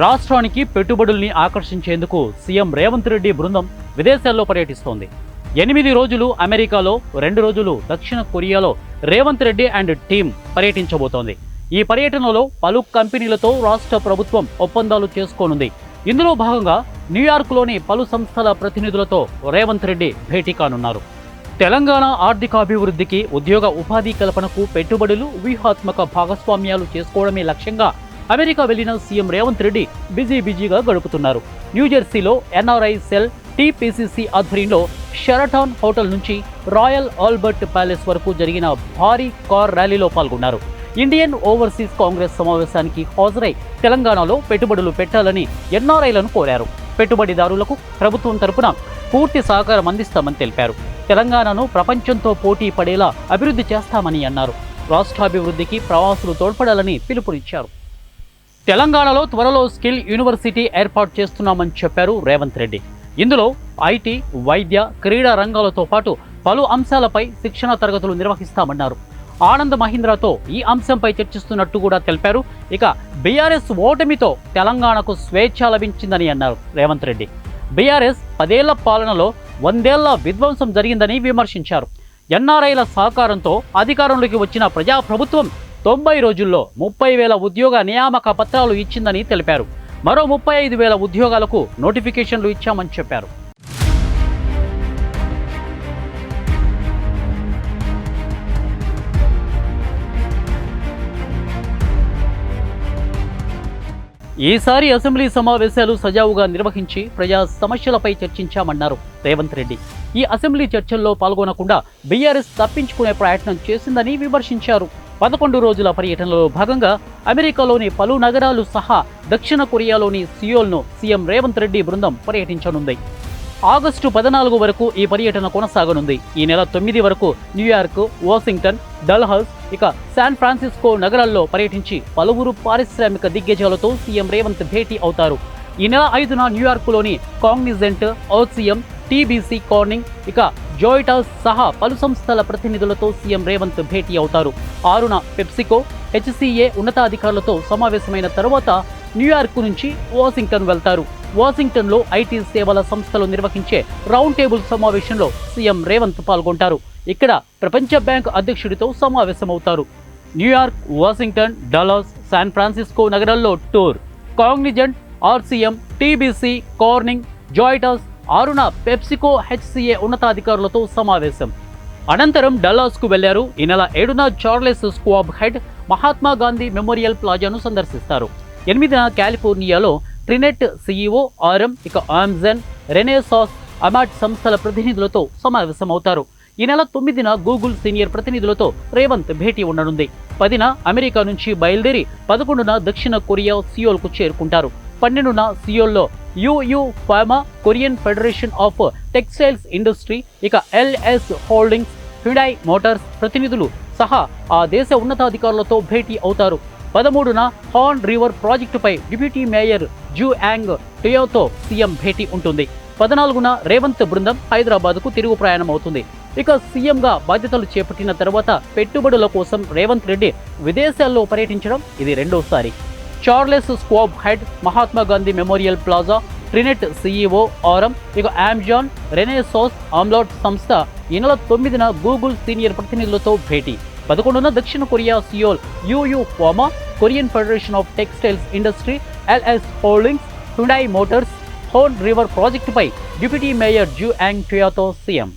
రాష్ట్రానికి పెట్టుబడుల్ని ఆకర్షించేందుకు సీఎం రేవంత్ రెడ్డి బృందం విదేశాల్లో పర్యటిస్తోంది. 8 రోజులు అమెరికాలో, 2 రోజులు దక్షిణ కొరియాలో రేవంత్ రెడ్డి అండ్ టీం పర్యటించబోతోంది. ఈ పర్యటనలో పలు కంపెనీలతో రాష్ట్ర ప్రభుత్వం ఒప్పందాలు చేసుకోనుంది. ఇందులో భాగంగా న్యూయార్క్లోని పలు సంస్థల ప్రతినిధులతో రేవంత్ రెడ్డి భేటీ కానున్నారు. తెలంగాణ ఆర్థికాభివృద్ధికి, ఉద్యోగ ఉపాధి కల్పనకు పెట్టుబడులు, వ్యూహాత్మక భాగస్వామ్యాలు చేసుకోవడమే లక్ష్యంగా అమెరికా వెళ్లిన సీఎం రేవంత్ రెడ్డి బిజీగా గడుపుతున్నారు. న్యూజెర్సీలో ఎన్ఆర్ఐ సెల్ టీపీసీసీ ఆధ్వర్యంలో షెరటాన్ హోటల్ నుంచి రాయల్ ఆల్బర్ట్ ప్యాలెస్ వరకు జరిగిన భారీ కార్ ర్యాలీలో పాల్గొన్నారు. ఇండియన్ ఓవర్సీస్ కాంగ్రెస్ సమావేశానికి హాజరై తెలంగాణలో పెట్టుబడులు పెట్టాలని ఎన్ఆర్ఐలను కోరారు. పెట్టుబడిదారులకు ప్రభుత్వం తరపున పూర్తి సహకారం అందిస్తామని తెలిపారు. తెలంగాణను ప్రపంచంతో పోటీ పడేలా అభివృద్ధి చేస్తామని అన్నారు. రాష్ట్రాభివృద్ధికి ప్రవాసులు తోడ్పడాలని పిలుపునిచ్చారు. తెలంగాణలో త్వరలో స్కిల్ యూనివర్సిటీ ఏర్పాటు చేస్తున్నామని చెప్పారు రేవంత్ రెడ్డి. ఇందులో ఐటీ, వైద్య, క్రీడా రంగాలతో పాటు పలు అంశాలపై శిక్షణ తరగతులు నిర్వహిస్తామన్నారు. ఆనంద్ మహీంద్రాతో ఈ అంశంపై చర్చిస్తున్నట్టు కూడా తెలిపారు. ఇక బీఆర్ఎస్ ఓటమితో తెలంగాణకు స్వేచ్ఛ లభించిందని అన్నారు రేవంత్ రెడ్డి. బీఆర్ఎస్ 10 ఏళ్ల పాలనలో 100 ఏళ్ల విధ్వంసం జరిగిందని విమర్శించారు. ఎన్ఆర్ఐల సహకారంతో అధికారంలోకి వచ్చిన ప్రజాప్రభుత్వం 90 రోజుల్లో 30,000 ఉద్యోగ నియామక పత్రాలు ఇచ్చిందని తెలిపారు. మరో 35,000 ఉద్యోగాలకు నోటిఫికేషన్లు ఇచ్చామని చెప్పారు. ఈసారి అసెంబ్లీ సమావేశాలు సజావుగా నిర్వహించి ప్రజా సమస్యలపై చర్చించామన్నారు రేవంత్ రెడ్డి. ఈ అసెంబ్లీ చర్చల్లో పాల్గొనకుండా బీఆర్ఎస్ తప్పించుకునే ప్రయత్నం చేసిందని విమర్శించారు. 11 రోజుల పర్యటనలో భాగంగా అమెరికాలోని పలు నగరాలు సహా దక్షిణ కొరియాలోని సియోల్ను సీఎం రేవంత్ రెడ్డి బృందం పర్యటించనుంది. ఆగస్టు 14 వరకు ఈ పర్యటన కొనసాగనుంది. ఈ నెల 9 వరకు న్యూయార్క్, వాషింగ్టన్, డల్హౌస్, ఇక శాన్ ఫ్రాన్సిస్కో నగరాల్లో పర్యటించి పలువురు పారిశ్రామిక దిగ్గజాలతో సీఎం రేవంత్ భేటీ అవుతారు. ఈ నెల 5న న్యూయార్క్లోని కాగ్నిజెంట్, ఓసిఎం, టీబీసీ కార్నింగ్, ఇక జోయిటాస్ సహా పలు సంస్థల ప్రతినిధులతో సీఎం రేవంత్ భేటీ అవుతారు. 6న పెప్సికో, హెచ్సీఏ ఉన్నతాధికారులతో సమావేశమైన తర్వాత న్యూయార్క్ నుంచి వాషింగ్టన్ వెళ్తారు. వాషింగ్టన్లో ఐటీ సేవల సంస్థలు నిర్వహించే రౌండ్ టేబుల్ సమావేశంలో సీఎం రేవంత్ పాల్గొంటారు. ఇక్కడ ప్రపంచ బ్యాంక్ అధ్యక్షుడితో సమావేశమవుతారు. New York, Washington, Dallas, San Francisco నగరాల్లో tour. Cognizant, RCM, TBC, Corning, Zoetis, 6న పెప్సికో, హెచ్సీఏ ఉన్నతాధికారులతో సమావేశం. అనంతరం డల్లాస్కు వెళ్లారు. ఈ నెల 7న Charles Schwab head Mahatma Gandhi memorial ప్లాజాను సందర్శిస్తారు. 8న కాలిఫోర్నియాలో ట్రినెట్ సీఈఓ ఆర్ఎం, ఇక అమెజాన్, రెనేసాస్, అమాట్ సంస్థల ప్రతినిధులతో సమావేశమవుతారు. ఈ నెల 9న గూగుల్ సీనియర్ ప్రతినిధులతో రేవంత్ భేటీ ఉండనుంది. 10న అమెరికా నుంచి బయలుదేరి 11న దక్షిణ కొరియా సియోల్కు చేరుకుంటారు. 12న సియోల్లో Yuyu pharma, Korean federation of textiles industry, ఇక ఎల్ఎస్ హోల్డింగ్స్, హ్యుండై మోటార్స్ ప్రతినిధులు సహా ఆ దేశ ఉన్నతాధికారులతో భేటీ అవుతారు. 13న హార్న్ రివర్ ప్రాజెక్టుపై డిప్యూటీ మేయర్ జూ యాంగ్ టియోతో సీఎం భేటీ ఉంటుంది. 14న రేవంత్ బృందం హైదరాబాద్కు తిరుగు ప్రయాణం అవుతుంది. ఇక సీఎంగా బాధ్యతలు చేపట్టిన తర్వాత పెట్టుబడుల కోసం రేవంత్ రెడ్డి విదేశాల్లో పర్యటించడం ఇది రెండోసారి. Charles Schwab head Mahatma Gandhi memorial plaza, TriNet CEO RM, ఇక అమెజాన్, రెనేసాస్, ఆమ్లాట్ సంస్థ. ఈ నెల 9న గూగుల్ సీనియర్ ప్రతినిధులతో భేటీ. 11న దక్షిణ Korea Seoul Yuyu pharma, Korean federation of textiles industry, LS holdings, Hyundai motors, Han river ప్రాజెక్టుపై డిప్యూటీ మేయర్ జూ యాంగ్ టియోతో సీఎం.